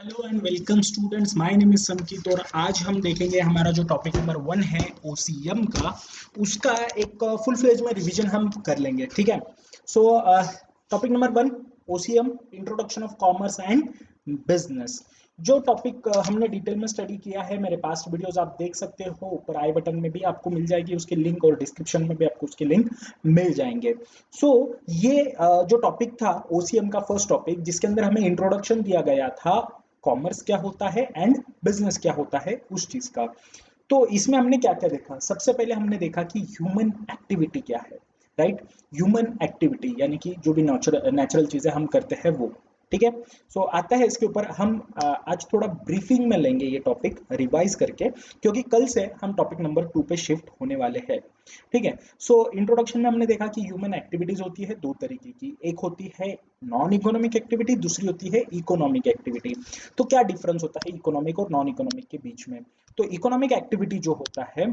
Hello and welcome students, my name is Sankit और आज हम देखेंगे हमारा जो टॉपिक नंबर 1 है ओसीएम का, उसका एक फुल फ्लेज में रिवीजन हम कर लेंगे। ठीक है। सो topic number 1, OCM, introduction of commerce and business. जो टॉपिक हमने डिटेल में स्टडी किया है, मेरे पास्ट वीडियोस आप देख सकते हो, ऊपर आई बटन में भी आपको मिल जाएगी उसकी लिंक और डिस्क्रिप्शन में भी आपको उसके लिंक मिल जाएंगे। सो ये जो टॉपिक था ओसीएम का फर्स्ट टॉपिक, जिसके अंदर हमें इंट्रोडक्शन दिया गया था कॉमर्स क्या होता है एंड बिजनेस क्या होता है उस चीज का। तो इसमें हमने क्या क्या देखा? सबसे पहले हमने देखा कि ह्यूमन एक्टिविटी क्या है। राइट। ह्यूमन एक्टिविटी यानी कि जो भी नेचुरल चीजें हम करते हैं वो। ठीक है। सो आता है इसके ऊपर हम आज थोड़ा ब्रीफिंग में लेंगे ये टॉपिक रिवाइज करके, क्योंकि कल से हम टॉपिक नंबर 2 पे शिफ्ट होने वाले हैं। ठीक है। सो इंट्रोडक्शन में हमने देखा कि ह्यूमन एक्टिविटीज होती है दो तरीके की, एक होती है नॉन इकोनॉमिक एक्टिविटी, दूसरी होती है इकोनॉमिक एक्टिविटी। तो क्या डिफरेंस होता है इकोनॉमिक और नॉन इकोनॉमिक के बीच में? तो इकोनॉमिक एक्टिविटी जो होता है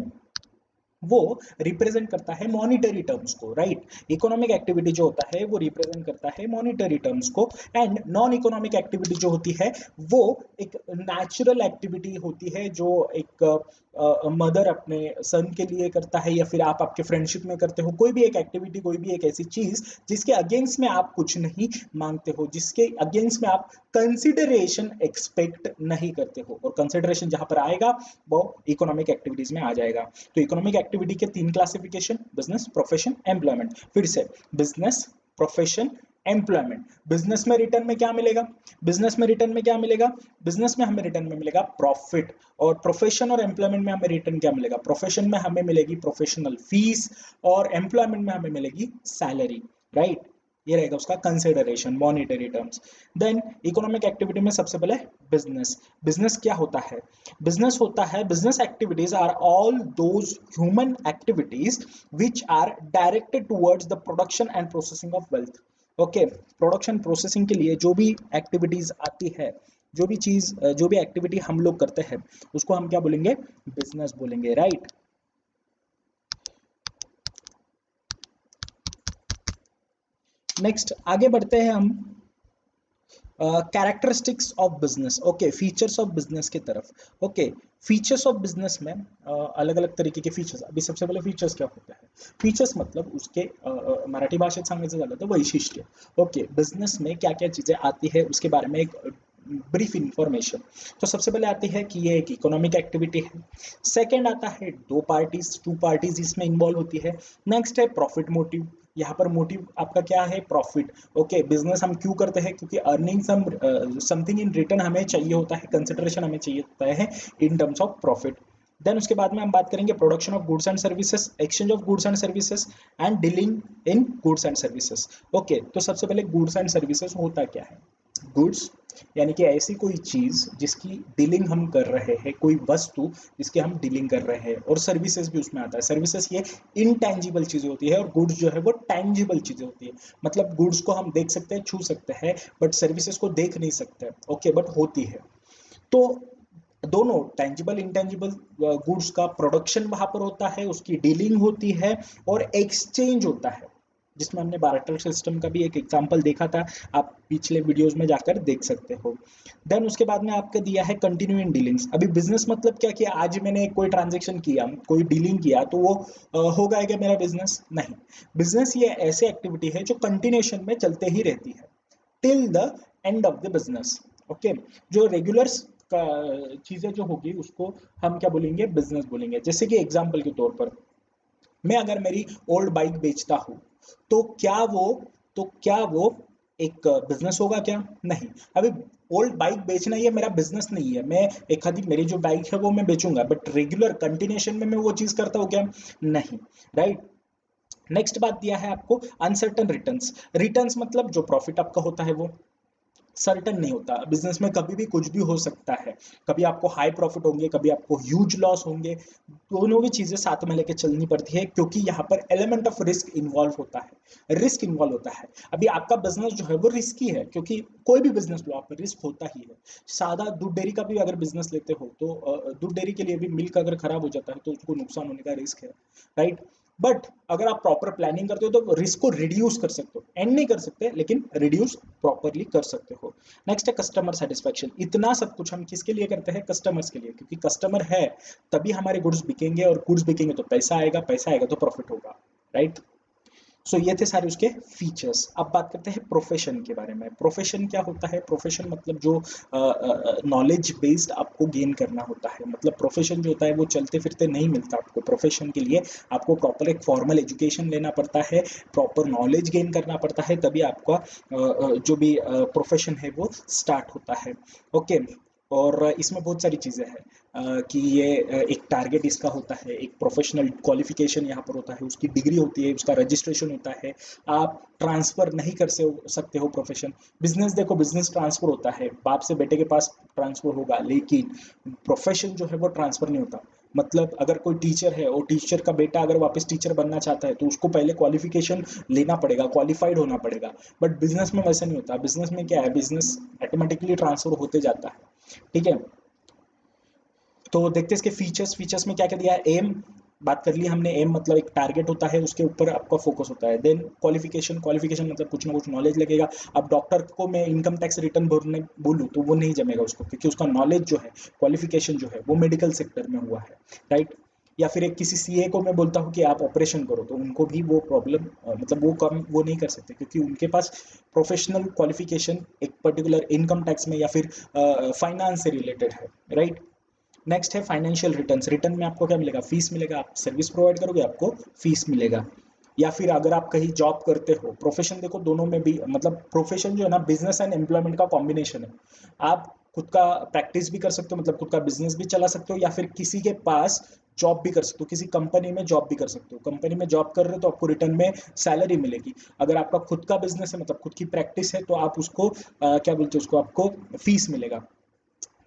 वो रिप्रेजेंट करता है मॉनिटरी टर्म्स को। राइट। इकोनॉमिक एक्टिविटी जो होता है वो रिप्रेजेंट करता है मॉनिटरी टर्म्स को, एंड नॉन इकोनॉमिक एक्टिविटी जो होती है वो एक नेचुरल एक्टिविटी होती है, जो एक मदर अपने सन के लिए करता है, या फिर आप आपके फ्रेंडशिप में करते हो। कोई भी एक एक्टिविटी, कोई भी एक ऐसी चीज जिसके अगेंस्ट में आप कुछ नहीं मांगते हो, जिसके अगेंस्ट में आप कंसिडरेशन एक्सपेक्ट नहीं करते हो, और कंसिडरेशन जहां पर आएगा वो इकोनॉमिक एक्टिविटीज में आ जाएगा। तो इकोनॉमिक एक्टिविटी के 3 क्लासिफिकेशन: बिजनेस, प्रोफेशन, एम्प्लॉयमेंट। फिर से बिजनेस, प्रोफेशन, एम्प्लॉयमेंट। बिजनेस में रिटर्न में क्या मिलेगा? बिजनेस में रिटर्न में क्या मिलेगा? बिजनेस में हमें रिटर्न में मिलेगा प्रॉफिट। और प्रोफेशन और एम्प्लॉयमेंट में हमें रिटर्न क्या मिलेगा? प्रोफेशन में हमें मिलेगी प्रोफेशनल फीस, और एम्प्लॉयमेंट में हमें मिलेगी सैलरी। राइट। ये रहेगा उसका consideration, monetary terms. Then economic activity में सबसे पहले बिजनेस। बिजनेस क्या होता है? बिजनेस होता है, business activities are all those human activities which are directed towards the production and processing of wealth. Okay. Production processing के लिए जो भी एक्टिविटीज आती है, जो भी चीज, जो भी एक्टिविटी हम लोग करते हैं, उसको हम क्या बोलेंगे? बिजनेस बोलेंगे। राइट। नेक्स्ट आगे बढ़ते हैं हम characteristics of business. Okay, features of business की तरफ। ओके, फीचर्स ऑफ बिजनेस में अलग अलग तरीके के फीचर्स। अभी सबसे पहले फीचर्स क्या होता है? फीचर्स मतलब उसके मराठी भाषेत सांगायचं झालं तर वैशिष्ट्य। ओके, बिजनेस में क्या क्या चीजें आती है उसके बारे में एक ब्रीफ इंफॉर्मेशन। तो सबसे पहले आती है कि ये एक इकोनॉमिक एक्टिविटी है। सेकंड आता है टू पार्टीज इसमें इन्वॉल्व होती है। नेक्स्ट है प्रॉफिट मोटिव। यहाँ पर मोटिव आपका क्या है? प्रॉफिट। ओके, बिजनेस हम क्यों करते हैं? क्योंकि अर्निंग समथिंग इन रिटर्न हमें चाहिए होता है, कंसिडरेशन हमें चाहिए होता है in terms of profit. Then उसके बाद में हम बात करेंगे production of goods and services, exchange of goods and services, and dealing in goods and services. Okay, तो सबसे पहले गुड्स एंड सर्विसेज होता क्या है? गुड्स यानी कि ऐसी कोई चीज जिसकी डीलिंग हम कर रहे हैं, कोई वस्तु जिसकी हम डीलिंग कर रहे हैं, और सर्विसेज भी उसमें आता है। सर्विसेज ये इनटेंजिबल चीजें होती है, और गुड्स जो है वो टेंजिबल चीजें होती है। मतलब गुड्स को हम देख सकते हैं, छू सकते हैं, बट सर्विसेज को देख नहीं सकते। ओके, बट होती है। तो दोनों टेंजिबल इंटेंजिबल गुड्स का प्रोडक्शन वहां पर होता है, उसकी डीलिंग होती है, और एक्सचेंज होता है, जिसमें हमने बार्टर सिस्टम का भी एक एग्जांपल देखा था। आप पिछले वीडियोस में जाकर देख सकते हो। देन उसके बाद में आपका दिया है कंटिन्यूइंग डीलिंग्स। अभी बिजनेस मतलब क्या कि आज मैंने कोई ट्रांजेक्शन किया, कोई डीलिंग किया, तो वो हो गया क्या मेरा बिजनेस? नहीं। बिजनेस ये ऐसी एक्टिविटी है जो कंटिन्यूएशन में चलते ही रहती है till the end of the business. Okay. जो रेगुलर चीजें जो होगी उसको हम क्या बोलेंगे? बिजनेस बोलेंगे। जैसे कि एग्जांपल के तौर पर मैं अगर मेरी ओल्ड बाइक बेचता हूँ, तो क्या वो तो क्या वो एक बिजनेस होगा क्या? नहीं। अभी ओल्ड बाइक बेचना ये मेरा बिजनेस नहीं है। मैं एक आधी मेरी जो बाइक है वो मैं बेचूंगा, बट रेगुलर कंटिन्यूएशन में मैं वो चीज करता हूँ क्या? नहीं। राइट। नेक्स्ट बात दिया है आपको अनसर्टन रिटर्न्स। रिटर्न्स मतलब जो प्रॉफिट आपका होता है वो सर्टन नहीं होता। बिजनेस में कभी भी कुछ भी हो सकता है। कभी आपको हाई प्रॉफिट होंगे, कभी आपको ह्यूज लॉस होंगे। दोनों भी चीजें साथ में लेके चलनी पड़ती है, क्योंकि यहाँ पर एलिमेंट ऑफ रिस्क इन्वॉल्व होता है, रिस्क इन्वॉल्व होता है। अभी आपका बिजनेस जो है वो रिस्की है, क्योंकि कोई भी बिजनेस लो आप, रिस्क होता ही है। सादा दूध डेयरी का भी अगर बिजनेस लेते हो, तो दूध डेयरी के लिए भी मिल्क अगर खराब हो जाता है तो उसको नुकसान होने का रिस्क है। राइट। बट अगर आप प्रॉपर प्लानिंग करते हो तो रिस्क को रिड्यूस कर सकते हो, एंड नहीं कर सकते लेकिन रिड्यूस प्रॉपरली कर सकते हो। नेक्स्ट है कस्टमर सेटिस्फेक्शन। इतना सब कुछ हम किसके लिए करते हैं? कस्टमर्स के लिए, क्योंकि कस्टमर है तभी हमारे गुड्स बिकेंगे, और गुड्स बिकेंगे तो पैसा आएगा, पैसा आएगा तो प्रॉफिट होगा, राइट। सो ये थे सारे उसके फीचर्स। अब बात करते हैं प्रोफेशन के बारे में। प्रोफेशन क्या होता है? प्रोफेशन मतलब जो नॉलेज बेस्ड आपको गेन करना होता है। मतलब प्रोफेशन जो होता है वो चलते फिरते नहीं मिलता आपको। प्रोफेशन के लिए आपको प्रॉपर एक फॉर्मल एजुकेशन लेना पड़ता है, प्रॉपर नॉलेज गेन करना पड़ता है, तभी आपका जो भी प्रोफेशन है वो स्टार्ट होता है। ओके। और इसमें बहुत सारी चीज़ें हैं कि ये एक टारगेट इसका होता है, एक प्रोफेशनल क्वालिफिकेशन यहाँ पर होता है, उसकी डिग्री होती है, उसका रजिस्ट्रेशन होता है। आप ट्रांसफ़र नहीं कर सकते हो प्रोफेशन। बिजनेस देखो, बिजनेस ट्रांसफ़र होता है, बाप से बेटे के पास ट्रांसफ़र होगा, लेकिन प्रोफेशन जो है वो ट्रांसफ़र नहीं होता। मतलब अगर कोई टीचर है और टीचर का बेटा अगर वापस टीचर बनना चाहता है तो उसको पहले क्वालिफिकेशन लेना पड़ेगा, क्वालिफाइड होना पड़ेगा। बट बिजनेस में वैसा नहीं होता। बिजनेस में क्या है? बिजनेस ऑटोमेटिकली ट्रांसफर होते जाता है, ठीक है। तो देखते हैं इसके फीचर्स। फीचर्स में क्या क्या दिया है? एम बात कर ली हमने। एम मतलब एक टारगेट होता है, उसके ऊपर आपका फोकस होता है। देन क्वालिफिकेशन, क्वालिफिकेशन मतलब कुछ ना कुछ नॉलेज लगेगा। अब डॉक्टर को मैं इनकम टैक्स रिटर्न भरने बोलूँ तो वो नहीं जमेगा उसको, क्योंकि उसका नॉलेज जो है, क्वालिफिकेशन जो है वो मेडिकल सेक्टर में हुआ है, राइट। या फिर एक किसी सीए को मैं बोलता हूँ कि आप ऑपरेशन करो, तो उनको भी वो प्रॉब्लम मतलब वो नहीं कर सकते, क्योंकि उनके पास प्रोफेशनल क्वालिफिकेशन एक पर्टिकुलर इनकम टैक्स में या फिर फाइनेंस से रिलेटेड है, राइट। नेक्स्ट है फाइनेंशियल रिटर्न्स। रिटर्न में आपको क्या मिलेगा? फीस मिलेगा। आप सर्विस प्रोवाइड करोगे, आपको फीस मिलेगा। या फिर अगर आप कहीं जॉब करते हो, प्रोफेशन देखो दोनों में भी, मतलब प्रोफेशन जो है ना, बिजनेस एंड एम्प्लॉयमेंट का कॉम्बिनेशन है। आप खुद का प्रैक्टिस भी कर सकते हो, मतलब खुद का बिजनेस भी चला सकते हो, या फिर किसी के पास जॉब भी कर सकते हो, किसी कंपनी में जॉब भी कर सकते हो। कंपनी में जॉब कर रहे हो तो आपको रिटर्न में सैलरी मिलेगी। अगर आपका खुद का बिजनेस है, मतलब खुद की प्रैक्टिस है, तो आप उसको क्या बोलते हैं उसको, आपको फीस मिलेगा।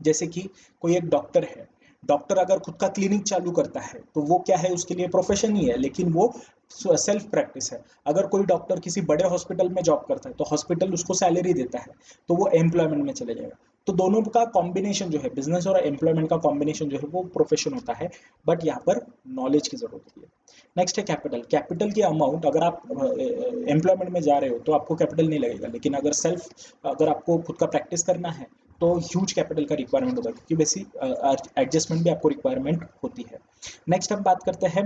जैसे कि कोई एक डॉक्टर है, डॉक्टर अगर खुद का क्लिनिक चालू करता है तो वो क्या है? उसके लिए प्रोफेशन ही है, लेकिन वो सेल्फ प्रैक्टिस है। अगर कोई डॉक्टर किसी बड़े हॉस्पिटल में जॉब करता है तो हॉस्पिटल उसको सैलरी देता है, तो वो एम्प्लॉयमेंट में चले जाएगा। तो दोनों का कॉम्बिनेशन जो है, बिजनेस और एम्प्लॉयमेंट का कॉम्बिनेशन जो है वो प्रोफेशन होता है। बट यहाँ पर नॉलेज की जरूरत होती है। नेक्स्ट है कैपिटल। कैपिटल की अमाउंट, अगर आप एम्प्लॉयमेंट में जा रहे हो तो आपको कैपिटल नहीं लगेगा, लेकिन अगर आपको खुद का प्रैक्टिस करना है तो ह्यूज कैपिटल का रिक्वायरमेंट होता है, क्योंकि बेसिक एडजस्टमेंट भी आपको रिक्वायरमेंट होती है। नेक्स्ट हम बात करते हैं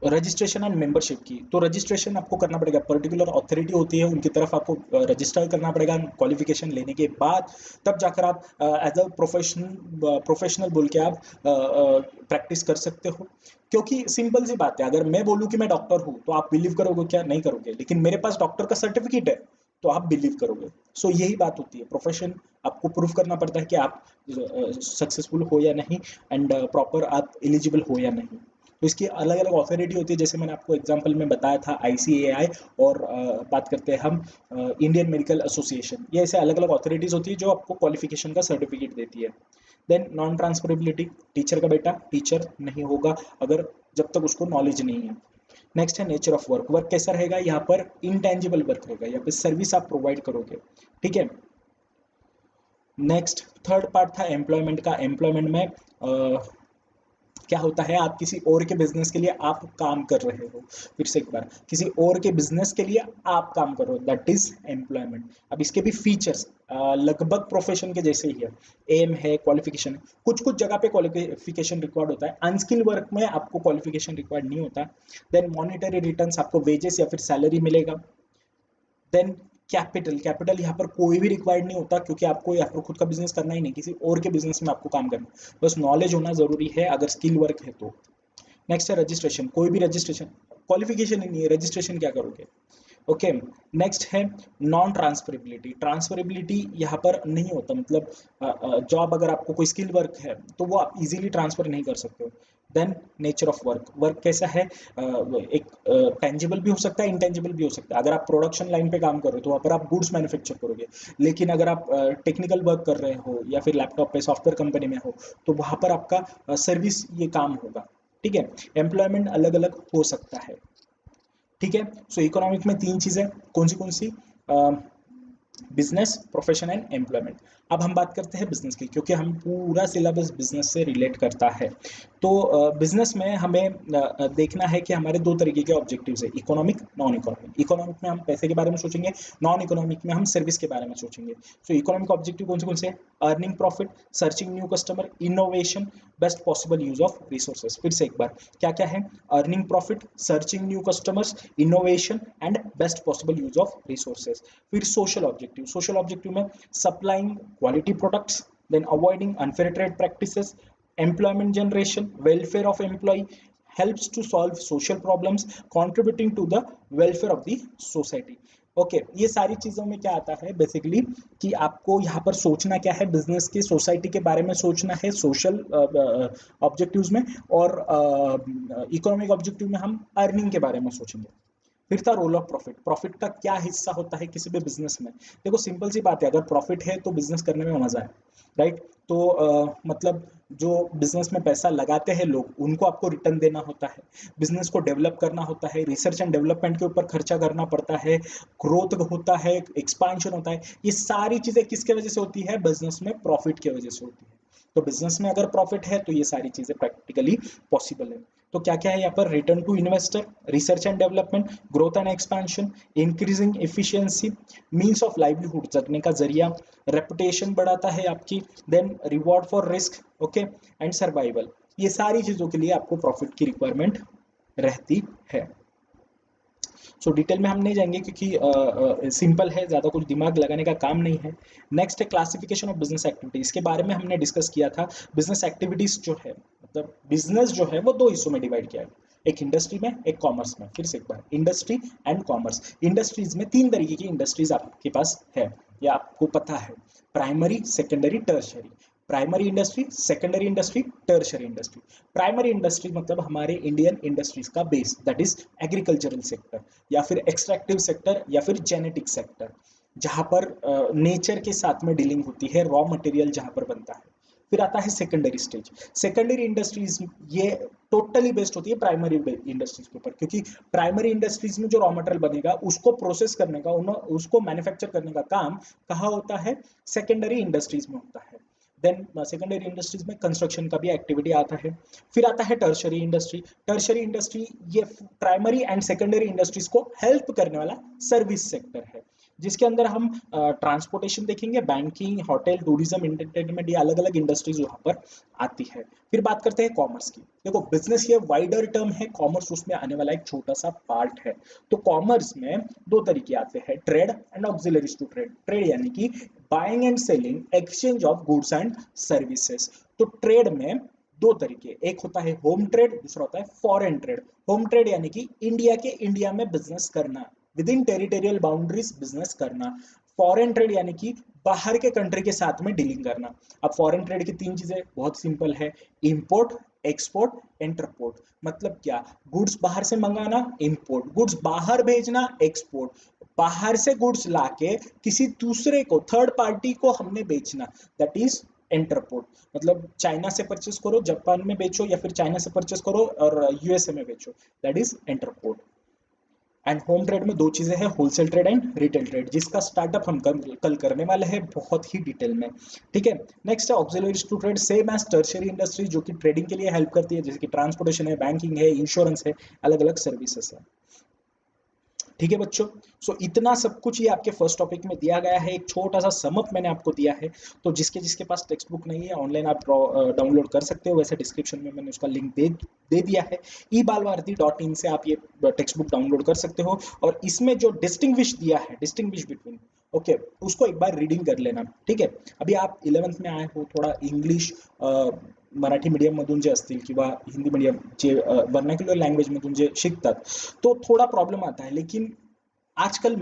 रजिस्ट्रेशन एंड मेंबरशिप की। तो रजिस्ट्रेशन आपको करना पड़ेगा, पर्टिकुलर अथॉरिटी होती है उनकी तरफ आपको रजिस्टर करना पड़ेगा क्वालिफिकेशन लेने के बाद। तब जाकर आप एज अ प्रोफेशनल बोल के आप प्रैक्टिस कर सकते हो। क्योंकि सिंपल सी बात है, अगर मैं बोलूँ कि मैं डॉक्टर हूँ तो आप बिलीव करोगे क्या? नहीं करोगे। लेकिन मेरे पास डॉक्टर का सर्टिफिकेट है तो आप बिलीव करोगे। सो यही बात होती है, प्रोफेशन आपको प्रूव करना पड़ता है कि आप सक्सेसफुल हो या नहीं, एंड प्रॉपर आप एलिजिबल हो या नहीं। तो इसकी अलग अलग अथॉरिटी होती है, जैसे मैंने आपको एग्जांपल में बताया था आईसीएआई, और बात करते हैं हम इंडियन मेडिकल एसोसिएशन। ये ऐसे अलग अलग अथॉरिटीज होती है जो आपको क्वालिफिकेशन का सर्टिफिकेट देती है। Then non transferability. टीचर का बेटा टीचर नहीं होगा अगर, जब तक उसको नॉलेज नहीं है। नेक्स्ट है नेचर ऑफ वर्क। वर्क कैसा रहेगा? यहाँ पर इंटेंजिबल वर्क रहेगा, यहाँ पे सर्विस आप प्रोवाइड करोगे, ठीक है। नेक्स्ट थर्ड पार्ट था एम्प्लॉयमेंट का। एम्प्लॉयमेंट में क्या होता है? आप किसी और के बिजनेस के लिए आप काम कर रहे हो। फिर से एक बार, किसी और के बिजनेस के लिए आप काम कर रहे हो, दैट इज एम्प्लॉयमेंट। अब इसके भी फीचर्स लगभग प्रोफेशन के जैसे ही है। एम है, क्वालिफिकेशन है, कुछ कुछ जगह पे क्वालिफिकेशन रिक्वायर्ड होता है, अनस्किल वर्क में आपको क्वालिफिकेशन रिक्वायर्ड नहीं होता। देन मॉनिटरी रिटर्न्स, आपको वेजेस या फिर सैलरी मिलेगा। Then capital. कैपिटल यहाँ पर कोई भी रिक्वायर्ड नहीं होता, क्योंकि आपको यहाँ पर खुद का बिजनेस करना ही नहीं, किसी और के बिजनेस में आपको काम करना, बस नॉलेज होना जरूरी है अगर स्किल वर्क है तो। नेक्स्ट है रजिस्ट्रेशन। कोई भी रजिस्ट्रेशन, क्वालिफिकेशन ही नहीं है, रजिस्ट्रेशन क्या करोगे? ओके। नेक्स्ट है नॉन ट्रांसफरेबिलिटी। ट्रांसफरेबिलिटी यहाँ पर नहीं होता, मतलब जॉब अगर आपको कोई स्किल वर्क है तो वो आप इजीली ट्रांसफर नहीं कर सकते हो। Then nature of work. Work कैसा है? एक टेंजिबल भी हो सकता है, इंटेंजिबल भी हो सकता है। अगर आप प्रोडक्शन लाइन पे काम कर रहे हो तो वहाँ पर आप गुड्स मैन्युफैक्चर करोगे, लेकिन अगर आप टेक्निकल वर्क कर रहे हो या फिर लैपटॉप पे सॉफ्टवेयर कंपनी में हो तो वहाँ पर आपका सर्विस ये काम होगा, ठीक है। एम्प्लॉयमेंट अलग अलग हो सकता है, ठीक है। सो इकोनॉमिक में तीन चीजें कौन सी? Business, profession and employment. अब हम बात करते हैं बिजनेस की, क्योंकि हम पूरा सिलेबस बिजनेस से रिलेट करता है। तो बिजनेस में हमें देखना है कि हमारे दो तरीके के ऑब्जेक्टिव्स है, इकोनॉमिक, नॉन इकोनॉमिक। इकोनॉमिक में हम पैसे के बारे में सोचेंगे, नॉन इकोनॉमिक में हम सर्विस के बारे में सोचेंगे। सो इकोनॉमिक ऑब्जेक्टिव कौन से हैं? Earning profit, searching new customer, innovation, best possible use of resources. फिर से एक बार, क्या क्या है? Earning profit, searching new customers, innovation and best possible use of resources. फिर सोशल ऑब्जेक्टिव, सोशल ऑब्जेक्टिव में supplying quality products, then avoiding unfair trade practices, employment generation, welfare of employee, helps to solve social problems, contributing to the welfare of the society। Okay ये सारी चीजों में क्या आता है basically कि आपको यहाँ पर सोचना क्या है, बिजनेस की, सोसाइटी के बारे में सोचना है सोशल ऑब्जेक्टिव्स में, और इकोनॉमिक ऑब्जेक्टिव में हम अर्निंग के बारे में सोचेंगे। फिर था रोल ऑफ प्रॉफिट, प्रॉफिट का क्या हिस्सा होता है किसी भी बिजनेस में। देखो सिंपल सी बात है, अगर प्रॉफिट है तो बिजनेस करने में मजा है, राइट। तो मतलब जो बिजनेस में पैसा लगाते हैं लोग, उनको आपको रिटर्न देना होता है, बिजनेस को डेवलप करना होता है, रिसर्च एंड डेवलपमेंट के ऊपर खर्चा करना पड़ता है, ग्रोथ होता है, एक्सपांशन होता है। ये सारी चीजें किसके वजह से होती है? बिजनेस में प्रॉफिट की वजह से होती है। तो बिजनेस में अगर प्रॉफिट है तो ये सारी चीजें प्रैक्टिकली पॉसिबल है। तो क्या क्या है यहाँ पर? Return to investor, research and development, growth and expansion, increasing efficiency, means of livelihood, जगने का जरिया, रेपुटेशन बढ़ाता है आपकी, then reward for risk, okay, and survival. ये सारी चीजों के लिए आपको प्रॉफिट की रिक्वायरमेंट रहती है। सो डिटेल में हम नहीं जाएंगे क्योंकि सिंपल है, ज़्यादा कुछ दिमाग लगाने का काम नहीं है। नेक्स्ट है क्लासिफिकेशन ऑफ बिजनेस एक्टिविटी, इसके बारे में हमने डिस्कस किया था। बिजनेस एक्टिविटीज जो है, मतलब बिजनेस जो है वो दो हिस्सों में डिवाइड किया है, एक इंडस्ट्री में, एक कॉमर्स में। फिर से एक बार, इंडस्ट्री एंड कॉमर्स। इंडस्ट्रीज में तीन तरीके की इंडस्ट्रीज आपके पास है, या आपको पता है, primary, secondary, tertiary. Primary industry, secondary industry, tertiary industry. Primary industry मतलब हमारे इंडियन इंडस्ट्रीज का base, that is agricultural sector, या फिर एक्सट्रैक्टिव सेक्टर, या फिर जेनेटिक सेक्टर, जहां पर नेचर के साथ में डीलिंग होती है, रॉ मटेरियल जहां पर बनता है। फिर आता है सेकेंडरी स्टेज। सेकेंडरी इंडस्ट्रीज ये टोटली बेस्ड होती है प्राइमरी इंडस्ट्रीज के ऊपर, क्योंकि प्राइमरी इंडस्ट्रीज में जो रॉ मटेरियल बनेगा उसको प्रोसेस करने का, उसको मैन्युफैक्चर करने का काम कहाँ होता है? सेकेंडरी इंडस्ट्रीज में होता है। देन सेकेंडरी इंडस्ट्रीज में कंस्ट्रक्शन का भी एक्टिविटी आता है। फिर आता है टर्शरी इंडस्ट्री। टर्शरी इंडस्ट्री ये प्राइमरी एंड सेकेंडरी इंडस्ट्रीज को हेल्प करने वाला सर्विस सेक्टर है, जिसके अंदर हम ट्रांसपोर्टेशन देखेंगे, बैंकिंग, होटल, टूरिज्म, एंटरटेनमेंट, ये अलग अलग इंडस्ट्रीज वहां पर आती है। फिर बात करते हैं कॉमर्स की। देखो बिजनेस ये वाइडर टर्म है, कॉमर्स उसमें आने वाला एक छोटा सा पार्ट है। तो कॉमर्स में दो तरीके आते हैं, trade and auxiliaries to trade. Trade यानी कि buying and selling, exchange of goods and services. तो ट्रेड में दो तरीके, एक होता है होम ट्रेड, दूसरा होता है फॉरेन ट्रेड। होम ट्रेड यानी कि इंडिया में बिजनेस करना, with in territorial boundaries business करना। फॉरेन ट्रेड यानी कि बाहर के कंट्री के साथ में डीलिंग करना। अब फॉरेन ट्रेड की तीन चीजें बहुत सिंपल है, इंपोर्ट, एक्सपोर्ट, इंटरपोर्ट। मतलब क्या? गुड्स बाहर से मंगाना, इंपोर्ट, गुड्स बाहर भेजना, एक्सपोर्ट, बाहर से गुड्स लाके किसी दूसरे को, थर्ड पार्टी को हमने बेचना, दैट इज इंटरपोर्ट। मतलब चाइना से परचेस करो, जापान में बेचो, या फिर चाइना से परचेस करो और यूएसए में बेचो, that is entrepot. And home trade में दो चीजें हैं, wholesale trade and retail trade, जिसका स्टार्टअप हम कल करने वाले हैं बहुत ही डिटेल में, ठीक है। नेक्स्ट है auxiliaries to trade, same as tertiary industry, जो कि ट्रेडिंग के लिए हेल्प करती है, जैसे कि ट्रांसपोर्टेशन है, बैंकिंग है, इंश्योरेंस है, अलग अलग सर्विसेज है, ठीक है बच्चों। सो इतना सब कुछ ये आपके फर्स्ट टॉपिक में दिया गया है, एक छोटा सा समअप मैंने आपको दिया है। तो जिसके जिसके पास टेक्स्ट बुक नहीं है, ऑनलाइन आप डाउनलोड कर सकते हो, वैसे डिस्क्रिप्शन में मैंने उसका लिंक दे दिया है, ebalvarthi.in से आप ये टेक्स्ट बुक डाउनलोड कर सकते हो। और इसमें जो डिस्टिंग्विश दिया है, डिस्टिंग्विश बिटवीन, ओके, उसको एक बार रीडिंग कर लेना, ठीक है। अभी आप 11th में आए हो, थोड़ा इंग्लिश मराठी मीडियममधून जे असतील किंवा हिंदी मीडियम जे वर्नाक्युलर लँग्वेजमधून जे शिकतात, तो थोड़ा प्रॉब्लम आता है। लेकिन आजकल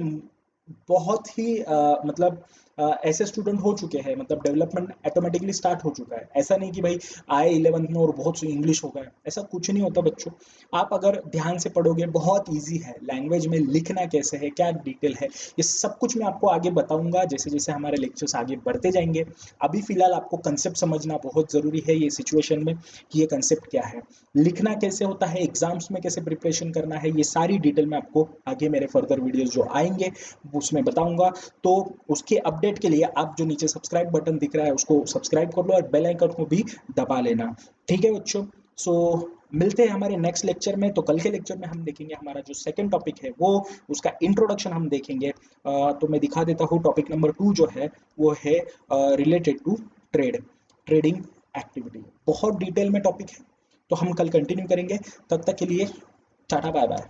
बहुत ही मतलब ऐसे स्टूडेंट हो चुके हैं, मतलब डेवलपमेंट ऑटोमेटिकली स्टार्ट हो चुका है। ऐसा नहीं कि भाई आए 11th में और बहुत सी इंग्लिश हो गए, ऐसा कुछ नहीं होता बच्चों। आप अगर ध्यान से पढ़ोगे, बहुत ईजी है, लैंग्वेज में लिखना कैसे है, क्या डिटेल है, ये सब कुछ मैं आपको आगे बताऊंगा जैसे जैसे हमारे लेक्चर्स आगे बढ़ते जाएंगे। अभी फिलहाल आपको कंसेप्ट समझना बहुत ज़रूरी है ये सिचुएशन में, कि ये कंसेप्ट क्या है, लिखना कैसे होता है, एग्जाम्स में कैसे प्रिपरेशन करना है, ये सारी डिटेल में आपको आगे मेरे फर्दर वीडियोस जो आएंगे उसमें बताऊंगा। तो उसके अपडेट के लिए आप जो नीचे सब्सक्राइब बटन दिख रहा है उसको सब्सक्राइब कर लो, और बेल आइकन को भी दबा लेना, ठीक है बच्चों। सो मिलते हैं हमारे नेक्स्ट लेक्चर में। तो कल के लेक्चर में हम देखेंगे हमारा जो सेकंड टॉपिक है वो उसका इंट्रोडक्शन हम देखेंगे। तो मैं दिखा देता हूँ टॉपिक नंबर 2 जो है वो है रिलेटेड टू ट्रेडिंग एक्टिविटी। बहुत डिटेल में टॉपिक है, तो हम कल कंटिन्यू करेंगे। तब तक के लिए टाटा बाय बाय।